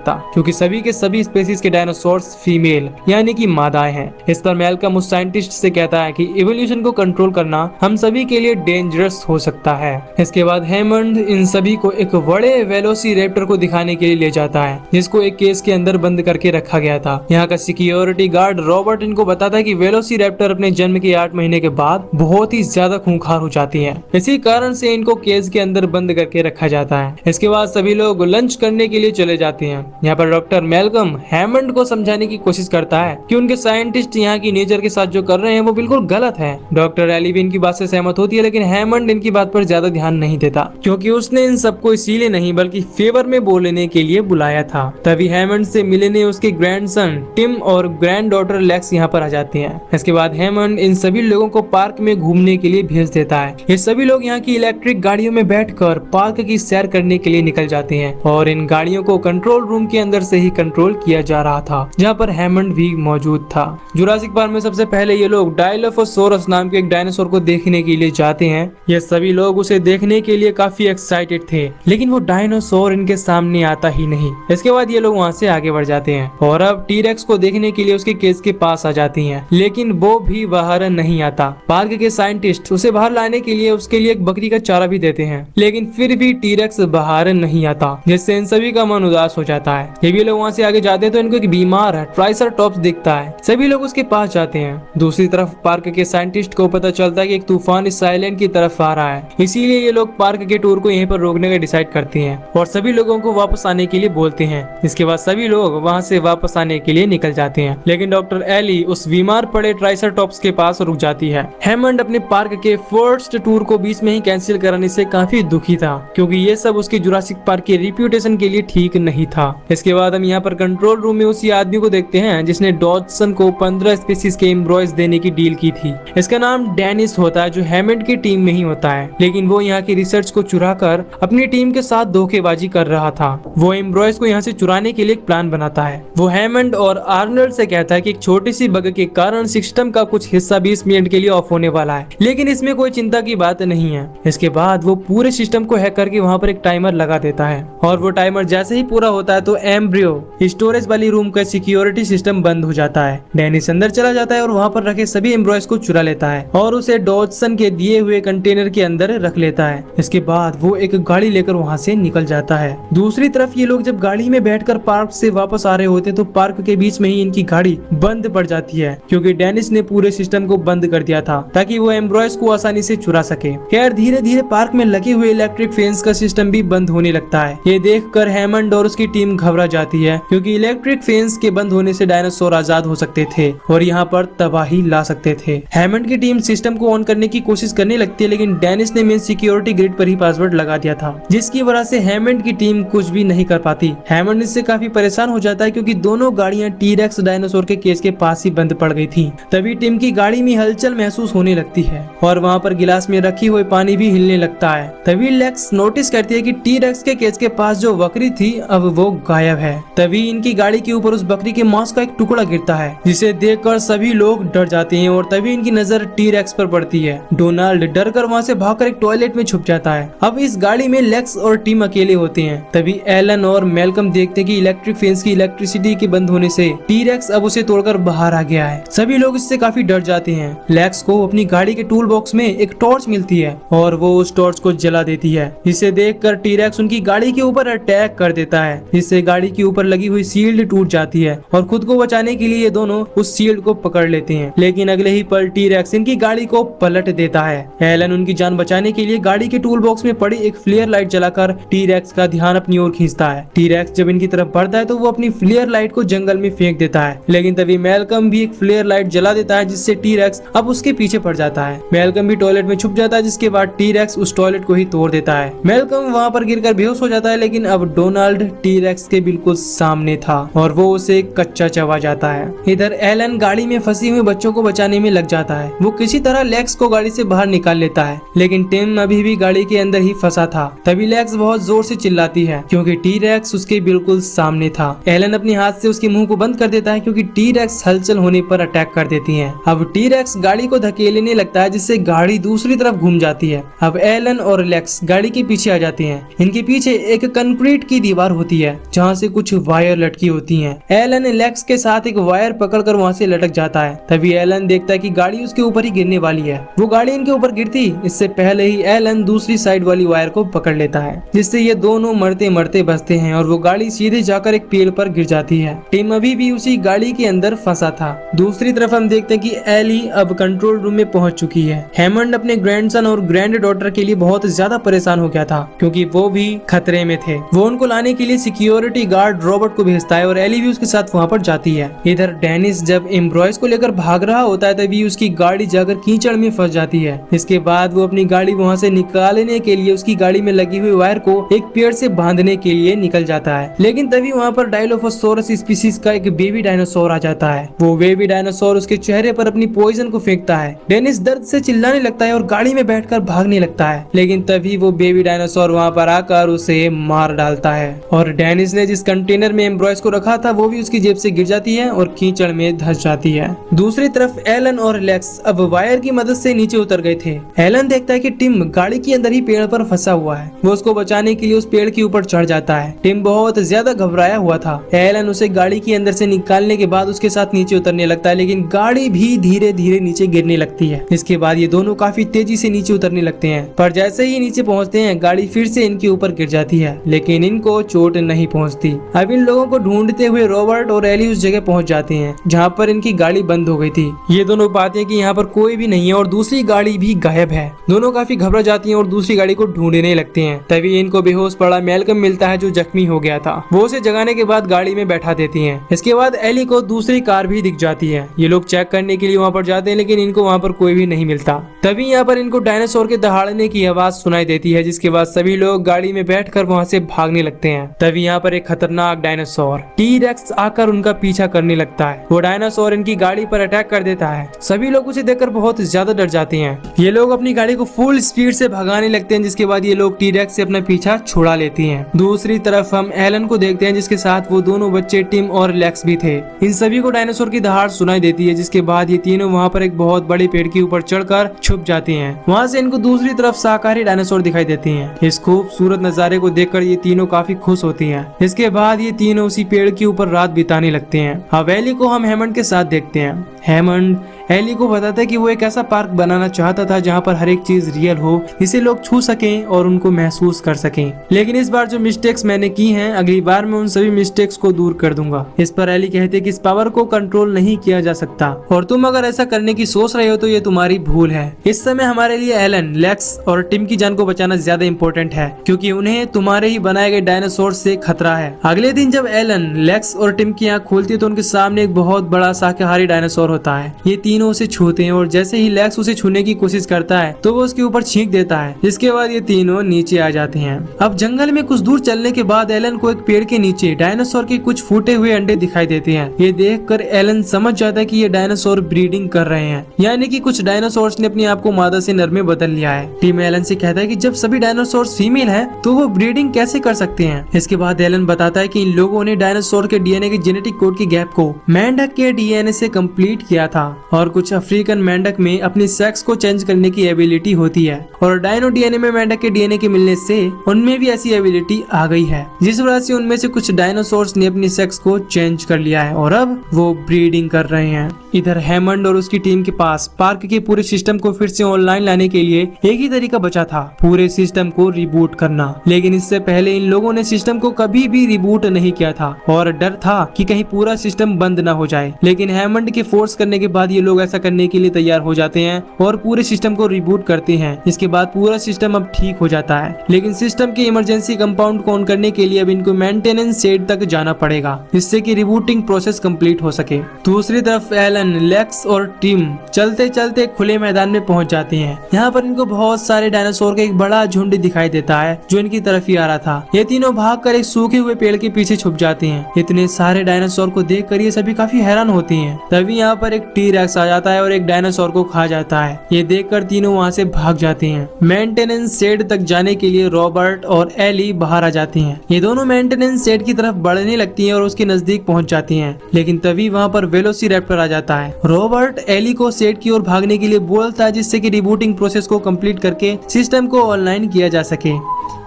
सकता, क्योंकि सभी के सभी स्पीशीज के डायनासोर्स फीमेल यानी कि मादाएं हैं। इस पर मैल्कम उस साइंटिस्ट से कहता है कि इवोल्यूशन को कंट्रोल करना हम सभी के लिए डेंजरस हो सकता है। इसके बाद हेमंड इन सभी को एक बड़े वेलोसिरेप्टर को दिखाने के लिए ले जाता है, जिसको एक केस के अंदर बंद करके रखा गया था। यहाँ का सिक्योरिटी गार्ड रॉबर्ट इनको बताता है कि वेलोसिरेप्टर अपने जन्म के 8 महीने के बाद बहुत ही ज्यादा खूंखार हो जाती है, इसी कारण से इनको केस के अंदर बंद करके रखा जाता है। इसके बाद सभी लोग लंच करने के लिए चले जाते हैं। यहाँ पर डॉक्टर मैल्कम हेमंड को समझाने की कोशिश करता है कि उनके साइंटिस्ट यहाँ की नेचर के साथ जो कर रहे हैं वो बिल्कुल गलत है। डॉक्टर एली भी इनकी बात से सहमत होती है, लेकिन हेमंड इनकी बात पर ज्यादा ध्यान नहीं देता, क्योंकि उसने इन सबको इसीलिए नहीं बल्कि फेवर में बोलने के लिए बुलाया था। तभी हेमंड से मिलने उसके ग्रैंडसन टिम और ग्रैंड डॉटर लेक्स यहाँ पर आ जाती हैं। इसके बाद हेमंड इन सभी लोगों को पार्क में घूमने के लिए भेज देता है। ये सभी लोग यहाँ की इलेक्ट्रिक गाड़ियों में बैठकर पार्क की सैर करने के लिए निकल जाते हैं और इन गाड़ियों को कंट्रोल रूम के अंदर से ही कंट्रोल किया जा रहा था, जहाँ पर हेमंड भी मौजूद था। जुरासिक पार्क में सबसे पहले ये लोग डायलोफोसोरस नाम के एक डायनासोर को देखने के लिए जाते हैं। ये सभी लोग उसे देखने के लिए काफी एक्साइटेड थे, लेकिन वो डायनासोर इनके सामने आता ही नहीं। इसके बाद ये लोग वहाँ से आगे बढ़ जाते हैं और अब टी-रेक्स को देखने के लिए उसके केज के पास आ जाती हैं, लेकिन वो भी बाहर नहीं आता। पार्क के साइंटिस्ट उसे बाहर लाने के लिए उसके लिए एक बकरी का चारा भी देते हैं, लेकिन फिर भी टी-रेक्स बाहर नहीं आता, जिससे इन सभी का मन उदास हो जाता है। जब ये लोग वहाँ से आगे जाते हैं तो इनको एक बीमार ट्राइसरटॉप्स दिखता है। सभी लोग उसके पास जाते हैं। दूसरी तरफ पार्क के साइंटिस्ट को पता चलता है कि एक तूफान इस आइलैंड की तरफ आ रहा है, इसीलिए ये लोग पार्क के टूर को यहीं पर रोकने का डिसाइड करते हैं और सभी लोगों को वापस आने के लिए बोलते हैं। इसके बाद सभी लोग वहाँ से वापस आने के लिए निकल जाते हैं, लेकिन डॉक्टर एली उस बीमार पड़े ट्राइसरटॉप्स के पास रुक जाती है। हेमंड अपने पार्क के फर्स्ट टूर को बीच में ही कैंसिल कराने से काफी दुखी था, क्योंकि ये सब उसके जुरासिक पार्क के रिप्यूटेशन के लिए ठीक नहीं था। इसके बाद हम यहाँ पर कंट्रोल रूम में उसी आदमी को देखते हैं जिसने डॉडसन को 15 स्पीशीज के एम्ब्रॉयज देने की डील की थी। इसका नाम डेनिस होता है, जो हेमंड की टीम में ही होता है, लेकिन वो यहाँ की रिसर्च को चुराकर अपनी टीम के साथ धोखेबाजी कर रहा था। वो एम्ब्रॉयज को यहाँ से चुराने के लिए एक प्लान बनाता है। वो हेमंड और आर्नल्ड से कहता है कि एक छोटी सी बग के कारण सिस्टम का कुछ हिस्सा 20 मिनट के लिए ऑफ होने वाला है, लेकिन इसमें कोई चिंता की बात नहीं है। इसके बाद वो पूरे सिस्टम को हैक करके वहाँ पर एक टाइमर लगा देता है और वो टाइमर जैसे ही पूरा होता है तो एम्ब्रियो स्टोरेज वाली रूम का सिक्योरिटी सिस्टम बंद हो जाता है। डेनिस अंदर चला जाता है और वहाँ पर रखे सभी एम्ब्रॉयज को चुरा लेता है और उसे डॉडसन के दिए हुए कंटेनर के अंदर रख लेता है। इसके बाद वो एक गाड़ी लेकर वहाँ से निकल जाता है। दूसरी तरफ ये लोग जब गाड़ी में बैठकर पार्क से वापस आ रहे होते तो पार्क के बीच में ही इनकी गाड़ी बंद पड़ जाती है, क्योंकि डेनिस ने पूरे सिस्टम को बंद कर दिया था ताकि वो एम्ब्रॉयज को आसानी से चुरा सके। खैर धीरे धीरे पार्क में लगे हुए इलेक्ट्रिक फेंस का सिस्टम भी बंद होने लगता है। ये देखकर हेमंड और उसकी टीम घबरा जाती है, क्योंकि इलेक्ट्रिक फेंस के बंद होने से डायनासोर आजाद हो सकते थे और यहाँ पर तबाही ला सकते थे। हेमंड की टीम सिस्टम को ऑन करने की कोशिश करने लगती है, लेकिन डेनिस ने मेन सिक्योरिटी ग्रिड पर ही पासवर्ड लगा दिया था, जिसकी वजह से हेमंड की टीम कुछ भी नहीं कर पाती। हेमंड इससे काफी परेशान हो जाता है, क्योंकि दोनों गाड़ियां टी-रेक्स डायनासोर के केज के पास ही बंद पड़ गई थी। तभी टीम की गाड़ी में हलचल महसूस होने लगती है और वहाँ पर गिलास में रखी हुई पानी भी हिलने लगता है। तभी लेक्स नोटिस करती है कि टी-रेक्स के केज के पास जो बकरी थी अब वो गायब है। तभी इनकी गाड़ी के ऊपर उस बकरी के मांस का एक टुकड़ा गिरता है, जिसे देखकर सभी लोग डर जाते हैं और तभी इनकी नजर टी-रेक्स पर पड़ती है। डोनाल्ड डर कर वहाँ से भागकर एक टॉयलेट में छुप जाता है। अब इस गाड़ी में लेक्स और टीम अकेले होते हैं। तभी एलन और मेल्कम देखते हैं कि इलेक्ट्रिक फेंस की इलेक्ट्रिसिटी के बंद होने से टी-रेक्स अब उसे तोड़कर बाहर आ गया है। सभी लोग इससे काफी डर जाते हैं। लेक्स को अपनी गाड़ी के टूल बॉक्स में एक टॉर्च मिलती है और वो उस टॉर्च को जला देती है। इसे देखकर टी-रेक्स उनकी गाड़ी के ऊपर अटैक कर देता है, जिससे गाड़ी के ऊपर लगी हुई शील्ड टूट जाती है और खुद को बचाने के लिए ये दोनों उस शील्ड को पकड़ लेते हैं। लेकिन अगले ही पल टी-रेक्स इनकी गाड़ी को पलट देता है। एलन उनकी जान बचाने के लिए गाड़ी के टूल बॉक्स में पड़ी एक फ्लेयर लाइट जलाकर टी-रेक्स का ध्यान अपनी ओर खींचता है। टी-रेक्स जब इनकी तरफ बढ़ता है तो वो अपनी फ्लेयर लाइट को जंगल में फेंक देता है, लेकिन तभी मेल्कम भी एक फ्लेयर लाइट जला देता है, जिससे टी-रेक्स अब उसके पीछे पड़ जाता है। मेल्कम भी टॉयलेट में छुप जाता है, जिसके बाद टी-रेक्स उस टॉयलेट को ही तोड़ देता है। मेल्कम वहाँ पर गिरकर बेहोश हो जाता है, लेकिन अब डोनाल्ड टी-रेक्स के बिल्कुल सामने था और वो उसे कच्चा चबा जाता है। इधर एलन गाड़ी में फंसी हुई बच्चों को बचाने में लग जाता है। वो किसी तरह लेक्स को गाड़ी से बाहर निकाल लेता है, लेकिन टिम अभी भी गाड़ी के अंदर ही फंसा था। तभी लेक्स बहुत जोर से चिल्लाती है, क्योंकि टी-रेक्स उसके बिल्कुल सामने था। एलन अपने हाथ से उसके मुंह को बंद कर देता है, क्योंकि टी-रेक्स हलचल होने पर अटैक कर देती है। अब टी-रेक्स गाड़ी को धकेलने लगता है, जिससे गाड़ी दूसरी तरफ घूम जाती है। अब एलन और लेक्स गाड़ी के पीछे आ जाते हैं। इनके पीछे एक कंक्रीट की दीवार होती है, जहाँ से कुछ वायर लटकी होती हैं। एलन लेक्स के साथ एक वायर पकड़कर वहाँ से लटक जाता है। तभी एलन देखता है कि गाड़ी उसके ऊपर ही गिरने वाली है। वो गाड़ी इनके ऊपर गिरती इससे पहले ही एलन दूसरी साइड वाली वायर को पकड़ लेता है, जिससे ये दोनों मरते मरते बचते हैं और वो गाड़ी सीधे जाकर एक पेड़ पर गिर जाती है। टिम अभी भी उसी गाड़ी के अंदर फंसा था। दूसरी तरफ हम देखते हैं कि एली अब कंट्रोल रूम में पहुंच चुकी है। हेमंड अपने ग्रैंडसन और ग्रैंड डॉटर के लिए बहुत ज्यादा परेशान हो गया था, क्योंकि वो भी खतरे में थे। वो उनको लाने के लिए सिक्योरिटी गार्ड रॉबर्ट को भेजता है और एली भी उसके साथ वहाँ पर जाती है। इधर डेनिस जब एम्ब्रॉयज को लेकर भाग रहा होता है तभी उसकी गाड़ी जाकर कीचड़ में फंस जाती है। इसके बाद वो अपनी गाड़ी वहाँ से निकालने के लिए उसकी गाड़ी में लगी हुई वायर को एक पेड़ से बांधने के लिए निकल जाता है। लेकिन तभी वहाँ पर डायलोफोसोरस स्पीसीज का एक बेबी डायनासोर आ जाता है। वो बेबी डायनासोर उसके चेहरे पर अपनी पॉइजन को फेंकता है। डेनिस दर्द से चिल्लाने लगता है और गाड़ी में बैठकर भागने लगता है। लेकिन तभी वो बेबी डायनासोर वहाँ पर आकर उसे मार डालता है और डेनिस ने जिस कंटेनर में एम्ब्रॉयज को रखा था वो भी उसकी जेब से गिर जाती है और कीचड़ में धंस जाती है। दूसरी तरफ एलन और लेक्स अब वायर की मदद से नीचे उतर गए थे। एलन देखता है कि टिम गाड़ी के अंदर ही पेड़ पर फंसा हुआ है। वो उसको बचाने के लिए उस पेड़ के ऊपर चढ़ जाता है। टिम बहुत ज्यादा घबराया हुआ था। एलन उसे गाड़ी के अंदर से निकालने के बाद उसके साथ नीचे उतरने लगता है, लेकिन गाड़ी भी धीरे धीरे नीचे गिरने लगती है। इसके बाद ये दोनों काफी तेजी से नीचे उतरने लगते हैं, पर जैसे ही नीचे पहुंचते हैं गाड़ी फिर से इनके ऊपर गिर जाती है, लेकिन इनको चोट नहीं पहुंचती। अब इन लोगों को ढूंढते हुए रॉबर्ट और एली उस जगह पहुंच जाते हैं जहाँ पर इनकी गाड़ी बंद हो गई थी। ये दोनों पाते हैं कि यहाँ पर कोई भी नहीं है और दूसरी गाड़ी भी गायब है। दोनों काफी घबरा जाती हैं और दूसरी गाड़ी को ढूंढने लगते हैं। तभी इनको बेहोश पड़ा मैल्कम मिलता है जो जख्मी हो गया था। वो उसे जगाने के बाद गाड़ी में बैठा देती हैं। इसके बाद एली को दूसरी कार भी दिख जाती है। ये लोग चेक करने के लिए वहाँ पर जाते हैं, लेकिन इनको वहाँ पर कोई भी नहीं मिलता। तभी यहाँ पर इनको डायनासोर के दहाड़ने की आवाज सुनाई देती है, जिसके बाद सभी लोग गाड़ी में बैठकर वहाँ से भागने लगते हैं। तभी यहाँ पर एक खतरनाक डायनासोर टी-रेक्स आकर उनका पीछा करने लगता है। वो डायनासोर इनकी गाड़ी पर अटैक कर देता है। सभी लोग उसे देखकर बहुत ज्यादा डर जाते हैं। ये लोग अपनी गाड़ी को फुल स्पीड से भगाने लगते हैं, जिसके बाद ये लोग टी-रेक्स से अपना पीछा छुड़ा लेते हैं। दूसरी तरफ हम एलन को देखते हैं, जिसके साथ वो दोनों बच्चे टिम और लेक्स भी थे। इन सभी को डायनासोर की दहाड़ सुनाई देती है, जिसके बाद ये तीनों वहाँ पर एक बहुत बड़े पेड़ के ऊपर चढ़कर छुप जाते हैं। वहाँ से इनको दूसरी तरफ शाकाहारी डायनासोर दिखाई देते हैं। इस खूबसूरत नजारे को देखकर ये तीनों काफी खुश होती हैं। इसके बाद ये तीनों उसी पेड़ के ऊपर रात बिताने लगते हैं। अब एली को हम हेमंड के साथ देखते हैं। हेमंड एली को बताता है कि वो एक ऐसा पार्क बनाना चाहता था जहाँ पर हर एक चीज रियल हो, जिसे लोग छू सकें और उनको महसूस कर सकें। लेकिन इस बार जो मिस्टेक्स मैंने की हैं, अगली बार मैं उन सभी मिस्टेक्स को दूर कर दूंगा। इस पर एली कहते हैं कि इस पावर को कंट्रोल नहीं किया जा सकता और तुम अगर ऐसा करने की सोच रहे हो तो ये तुम्हारी भूल है। इस समय हमारे लिए एलन, लेक्स और टिम की जान को बचाना ज्यादा इम्पोर्टेंट है, क्योंकि उन्हें तुम्हारे ही बनाए गए डायनासोर से खतरा है। अगले दिन जब एलन, लेक्स और टिम की आंख खुलती है तो उनके सामने एक बहुत बड़ा शाकाहारी डायनासोर होता है। ये तीनों उसे छूते हैं और जैसे ही लेक्स उसे छूने की कोशिश करता है तो वो उसके ऊपर छींक देता है। इसके बाद ये तीनों नीचे आ जाते हैं। अब जंगल में कुछ दूर चलने के बाद एलन को एक पेड़ के नीचे डायनासोर के कुछ फूटे हुए अंडे दिखाई देते हैं। ये देखकर एलन समझ जाता है कि ये डायनासोर ब्रीडिंग कर रहे हैं, यानी कि कुछ डायनासोर्स ने अपने आप को मादा से नर में बदल लिया है। टीम एलन से कहता है कि जब सभी डायनासोर्स फीमेल हैं तो वो ब्रीडिंग कैसे कर सकते हैं। इसके बाद एलन बताता है कि इन लोगों ने डायनासोर के डीएनए के जेनेटिक कोड की गैप को मेंढक के डीएनए से कंप्लीट किया था और कुछ अफ्रीकन मेंढक में अपनी सेक्स को चेंज करने की एबिलिटी होती है और डायनो डीएनए में मेंढक के डीएनए के मिलने से उनमें भी ऐसी एबिलिटी आ गई है, जिस वजह से उनमें से कुछ डायनासोर्स ने अपनी सेक्स को चेंज कर लिया है और अब वो ब्रीडिंग कर रहे हैं। इधर हेमंड और उसकी टीम के पास पार्क के पूरे सिस्टम को फिर से ऑनलाइन लाने के लिए एक ही तरीका बचा था, पूरे सिस्टम को रिबूट करना। लेकिन इससे पहले इन लोगों ने सिस्टम को कभी भी रिबूट नहीं किया था और डर था कि कहीं पूरा सिस्टम बंद ना हो जाए। लेकिन हेमंड के फोर्स करने के बाद ये लोग ऐसा करने के लिए तैयार हो जाते हैं और पूरे सिस्टम को रिबूट करते हैं। इसके बाद पूरा सिस्टम अब ठीक हो जाता है। लेकिन सिस्टम के इमरजेंसी कंपाउंड को ऑन करने के लिए अब इनको मेंटेनेंस शेड तक जाना पड़ेगा, जिससे कि रिबूटिंग प्रोसेस कंप्लीट हो सके। दूसरी तरफ एलन, लेक्स और टिम चलते चलते खुले मैदान में पहुंच जाते हैं। यहाँ पर इनको बहुत सारे डायनासोर का एक बड़ा झुंड दिखाई देता है जो इनकी तरफ ही आ रहा था। ये तीनों भागकर एक सूखे हुए पेड़ के पीछे छुप जाते हैं। इतने सारे डायनासोर को देखकर ये सभी काफी हैरान होती हैं। तभी यहाँ पर एक टी-रेक्स आ जाता है और एक डायनासोर को खा जाता है। ये देखकर तीनों वहाँ से भाग जाते हैं। मेंटेनेंस शेड तक जाने के लिए रॉबर्ट और एली बाहर आ जाती हैं। ये दोनों मेंटेनेंस शेड की तरफ बढ़ने लगती हैं और उसके नजदीक पहुंच जाती हैं। लेकिन तभी वहाँ पर वेलोसिरैप्टर आ जाता है। रॉबर्ट एली को शेड की ओर भागने के लिए बोलता है, जिससे कि रिबूटिंग प्रोसेस को कंप्लीट करके सिस्टम को ऑनलाइन किया जा सके।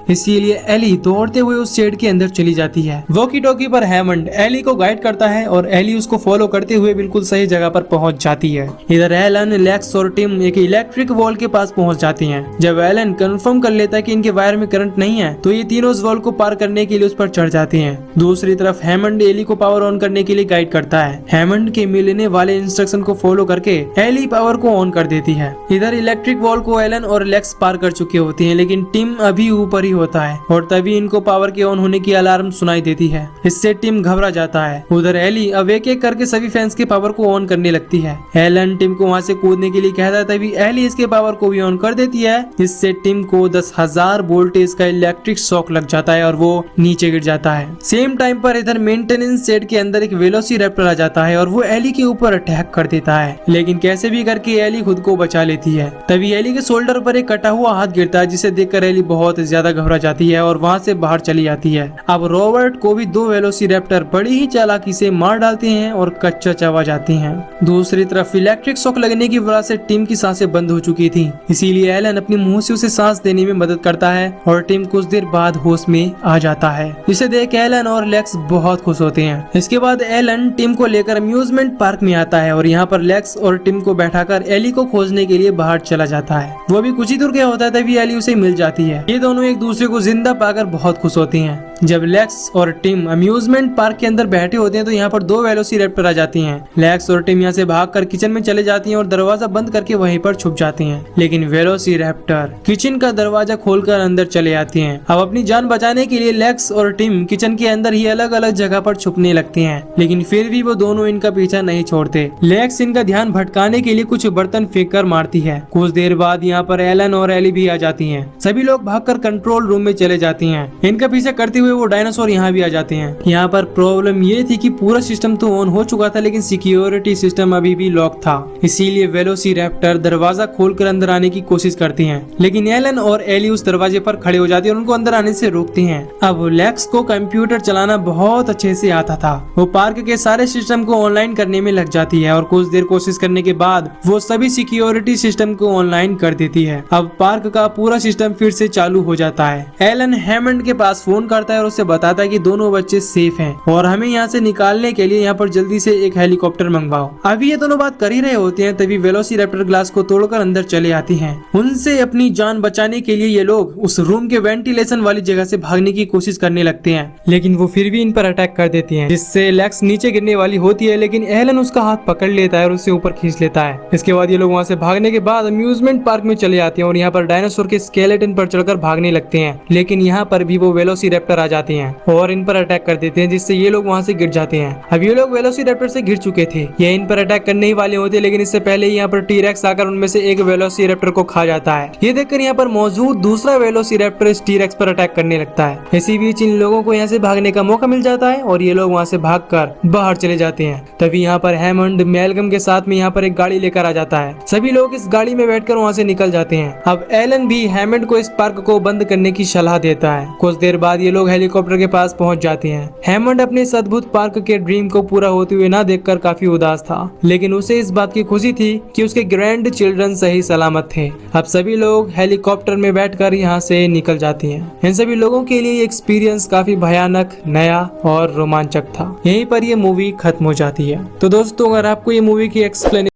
इसीलिए एली दौड़ते हुए उस शेड के अंदर चली जाती है। वॉकी टॉकी पर हैमंड एली को गाइड करता है और एली उसको फॉलो करते हुए बिल्कुल सही जगह पर पहुंच जाती है। इधर एलन, लेक्स और टिम एक इलेक्ट्रिक वॉल के पास पहुंच जाती हैं। जब एलन कंफर्म कर लेता है कि इनके वायर में करंट नहीं है तो ये तीनों उस वॉल को पार करने के लिए उस पर चढ़ जाती हैं। दूसरी तरफ हैमंड एली को पावर ऑन करने के लिए गाइड करता है। हैमंड के मिलने वाले इंस्ट्रक्शन को फॉलो करके एली पावर को ऑन कर देती है। इधर इलेक्ट्रिक वॉल को एलन और लेक्स पार कर चुके होती हैं, लेकिन टिम अभी ऊपर ही होता है और तभी इनको पावर के ऑन होने की अलार्म सुनाई देती है। इससे टिम घबरा जाता है। उधर एली अब एक एक करके सभी फैंस के पावर को ऑन करने लगती है। एलन टिम को वहाँ से कूदने के लिए कहता है, तभी एली इसके पावर को भी ऑन कर देती है। इससे टिम को 10,000 वोल्टेज का इलेक्ट्रिक शॉक लग जाता है और वो नीचे गिर जाता है। सेम टाइम पर इधर मेंटेनेंस शेड के अंदर एक वेलोसिरैप्टर आ जाता है और वो एली के ऊपर अटैक कर देता है, लेकिन कैसे भी करके एली खुद को बचा लेती है। तभी एली के शोल्डर पर एक कटा हुआ हाथ गिरता है, जिसे देखकर एली बहुत ज्यादा घबरा जाती है और वहाँ से बाहर चली जाती है। अब रॉबर्ट को भी 2 वेलोसिरैप्टर बड़ी ही चालाकी से मार डालते हैं और कच्चा चबा जाती हैं। दूसरी तरफ इलेक्ट्रिक शॉक लगने की वजह से टिम की सांसें बंद हो चुकी थी, इसीलिए एलन अपनी मुंह से उसे सांस देने में मदद करता है और टिम कुछ देर बाद होश में आ जाता है। इसे देख एलन और लेक्स बहुत खुश होते हैं। इसके बाद एलन टिम को लेकर अम्यूजमेंट पार्क में आता है और यहाँ पर लेक्स और टिम को बैठाकर एली को खोजने के लिए बाहर चला जाता है। वो भी कुछ ही दूर गया होता है, तभी एली उसे मिल जाती है। ये दोनों एक दूसरे को जिंदा पाकर बहुत खुश होती हैं। जब लेक्स और टिम अम्यूजमेंट पार्क के अंदर बैठे होते हैं तो यहाँ पर 2 वेलोसिरैप्टर आ जाती हैं। लेक्स और टिम यहाँ से भागकर किचन में चले जाती हैं और दरवाजा बंद करके वहीं पर छुप जाती हैं, लेकिन वेलोसिरैप्टर किचन का दरवाजा खोलकर अंदर चले आती हैं। अब अपनी जान बचाने के लिए लेक्स और टिम किचन के अंदर ही अलग अलग जगह पर छुपने लगती हैं, लेकिन फिर भी वो दोनों इनका पीछा नहीं छोड़ते। लेक्स इनका ध्यान भटकाने के लिए कुछ बर्तन फेंक कर मारती है। कुछ देर बाद यहाँ पर एलन और एली भी आ जाती हैं। सभी लोग भागकर कंट्रोल रूम में चले जाती हैं। इनका पीछा करते हुए वो डायनासोर यहाँ भी आ जाते हैं। यहाँ पर प्रॉब्लम ये थी कि पूरा सिस्टम तो ऑन हो चुका था, लेकिन सिक्योरिटी सिस्टम अभी भी लॉक था। इसीलिए वेलोसिरैप्टर दरवाजा खोलकर अंदर आने की कोशिश करती हैं, लेकिन एलन और एली उस दरवाजे पर खड़े हो जाती हैं और उनको अंदर आने से रोकती हैं। अब लेक्स को कंप्यूटर चलाना बहुत अच्छे से आता था। वो पार्क के सारे सिस्टम को ऑनलाइन करने में लग जाती है और कुछ देर कोशिश करने के बाद वो सभी सिक्योरिटी सिस्टम को ऑनलाइन कर देती है। अब पार्क का पूरा सिस्टम फिर से चालू हो जाता है। एलन हैमंड के पास फोन करता है और उसे बताता है कि दोनों बच्चे सेफ हैं और हमें यहाँ से निकालने के लिए यहाँ पर जल्दी से एक हेलीकॉप्टर मंगवाओ। अभी ये दोनों बात कर ही रहे होते हैं, तभी वेलोसिरैप्टर ग्लास को तोड़कर अंदर चले आती हैं। उनसे अपनी जान बचाने के लिए ये लोग उस रूम के वेंटिलेशन वाली जगह से भागने की कोशिश करने लगते हैं, लेकिन वो फिर भी इन पर अटैक कर देती हैं, जिससे लेक्स नीचे गिरने वाली होती है, लेकिन एलन उसका हाथ पकड़ लेता है और उसे ऊपर खींच लेता है। इसके बाद ये लोग वहाँ से भागने के बाद अम्यूजमेंट पार्क में चले आते हैं और यहाँ पर डायनासोर के स्केलेटन पर चढ़कर भागने लगते हैं, लेकिन यहाँ पर भी वो वेलोसिरैप्टर आ जाते हैं और इन पर अटैक कर देते हैं, जिससे ये लोग वहाँ से गिर जाते हैं। अब ये लोग वेलोसिरैप्टर से घिर चुके थे, ये इन पर अटैक करने ही वाले होते, लेकिन इससे पहले यहाँ पर टी-रेक्स आकर उनमें से एक वेलोसिरैप्टर को खा जाता है। ये देखकर यहाँ पर मौजूद दूसरा वेलोसिरैप्टर इस टी-रेक्स पर अटैक करने लगता है। इसी बीच इन लोगों को यहाँ से भागने का मौका मिल जाता है और ये लोग वहाँ से भागकर बाहर चले जाते हैं। तभी यहाँ पर हैमंड मैल्कम के साथ में यहाँ पर एक गाड़ी लेकर आ जाता है। सभी लोग इस गाड़ी में बैठकर वहाँ से निकल जाते हैं। अब एलन भी हैमंड को इस पार्क को बंद करने की सलाह देता है। कुछ देर बाद ये लोग हेलीकॉप्टर के पास पहुंच जाते हैं। हैमंड अपने इस अद्भुत पार्क के ड्रीम को पूरा होते हुए ना देखकर काफी उदास था, लेकिन उसे इस बात की खुशी थी कि उसके ग्रैंड चिल्ड्रन सही सलामत थे। अब सभी लोग हेलीकॉप्टर में बैठकर यहाँ से निकल जाते हैं। इन सभी लोगों के लिए एक्सपीरियंस काफी भयानक, नया और रोमांचक था। यहीं पर ये मूवी खत्म हो जाती है। तो दोस्तों, अगर आपको ये मूवी की एक्सप्लेनेशन